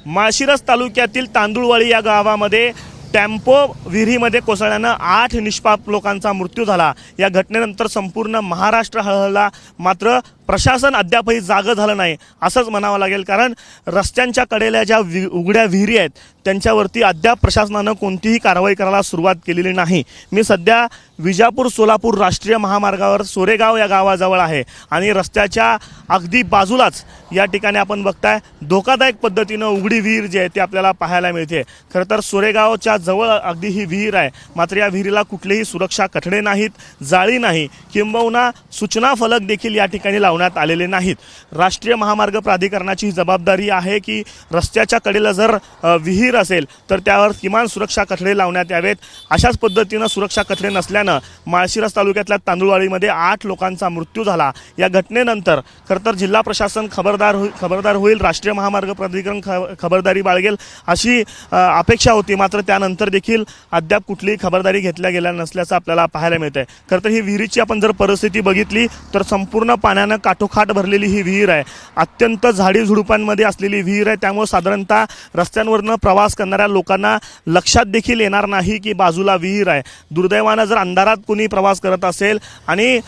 माळशिरस तालुक्यातील तांदुळवाडी या गावामध्ये टेम्पो विहिरीमध्ये कोसळल्यानं 8 निष्पाप लोकांचा मृत्यू झाला। या घटनेनंतर संपूर्ण महाराष्ट्र हळहळला, मात्र प्रशासन अद्यापही जागं झालं नाही असंच म्हणावं लागेल। कारण रस्त्यांच्या कडेला ज्या उघड्या विहिरी आहेत त्यांच्यावरती अद्याप प्रशासनानं कोणतीही कारवाई करायला सुरुवात केलेली नाही। मी सध्या विजापूर सोलापूर राष्ट्रीय महामार्गावर सोरेगाव या गावाजवळ आहे आणि रस्त्याच्या अगदी बाजूलाच या ठिकाणी आपण बघताय धोकादायक पद्धतीनं उघडी विहीर जी आहे ती आपल्याला पाहायला मिळते। खरं तर सोरेगावच्या जवळ अगदी ही विहीर आहे, मात्र या विहिरीला कुठलेही सुरक्षा कठडे नाहीत, जाळी नाही, किंबहुना सूचना फलक देखील या ठिकाणी लावण्यात आलेले नाहीत। राष्ट्रीय महामार्ग प्राधिकरणाची जबाबदारी आहे की रस्त्याच्या कडेला जर विहीर असेल तर त्यावर किमान सुरक्षा कठडे लावण्यात यावेत। अशाच पद्धतीनं सुरक्षा कठडे नसल्यानं माळशिरस तालुक्यातल्या तांदुळवाडीमध्ये 8 लोकांचा मृत्यू झाला। या घटनेनंतर खरं तर जिल्हा प्रशासन खबरदार होईल, राष्ट्रीय महामार्ग प्राधिकरण खबरदारी बाळगेल अशी अपेक्षा होती, मात्र त्यानंतर देखील अद्याप कुठलीही खबरदारी घेतल्या गेल्या नसल्याचं आपल्याला पाहायला मिळतंय। खरं तर ही विहिरीची आपण जर परिस्थिती बघितली तर संपूर्ण पाण्यानं काठोकाठ भरलेली ही विहीर आहे। अत्यंत झाडी झुडुपांमध्ये असलेली विहीर आहे, त्यामुळे साधारणतः रस्त्यांवरनं प्रवास करणाऱ्या लोकांना लक्षात देखील येणार नाही की बाजूला विहीर आहे। दुर्दैवानं जर अंधारात कुणी प्रवास करत असेल आणि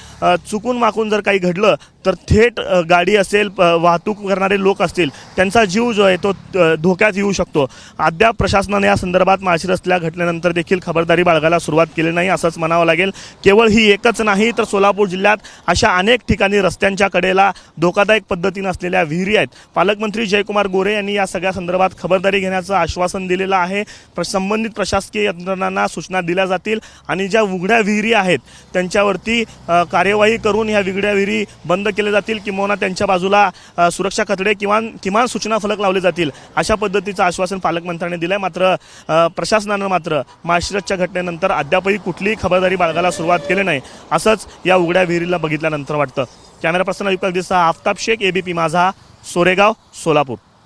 चुकून माकून जर काही घडलं तर थेट गाडी असेल, वाहतूक करणारे लोक असतील, त्यांचा जीव जो आहे तो धोक्यात येऊ शकतो। अद्याप प्रशासनाने या संदर्भात माळशिरसच्या घटनेनंतर देखील खबरदारी बाळगायला सुरुवात केली नाही असंच म्हणावं लागेल। केवळ ही एकच नाही तर सोलापूर जिल्ह्यात अशा अनेक ठिकाणी रस्त्यांच्या कडेला धोकादायक पद्धतीने असलेल्या विहिरी आहेत। पालकमंत्री जयकुमार गोरे यांनी या सगळ्या संदर्भात खबरदारी घेण्याचं आश्वासन दिलेलं आहे। संबंधित प्रशासकीय यंत्रणांना सूचना दिल्या जातील आणि ज्या उघड्या विहिरी आहेत त्यांच्यावरती कार्यवाही करून ह्या उघड्या विहिरी बंद केले जातील, किंवा त्यांच्या बाजूला सुरक्षा कठडे किमान सूचना फलक लावले जातील अशा पद्धतीचं आश्वासन पालकमंत्र्यांनी दिलंय। मात्र प्रशासनानं मात्र माळशिरसच्या घटनेनंतर अद्यापही कुठलीही खबरदारी बाळगायला सुरुवात केली नाही असंच या उघड्या विहिरीला बघितल्यानंतर वाटतं। कॅमेरा पर्सन युगल दिसा, आफताब शेख, ABP माझा, सोरेगाव, सोलापूर।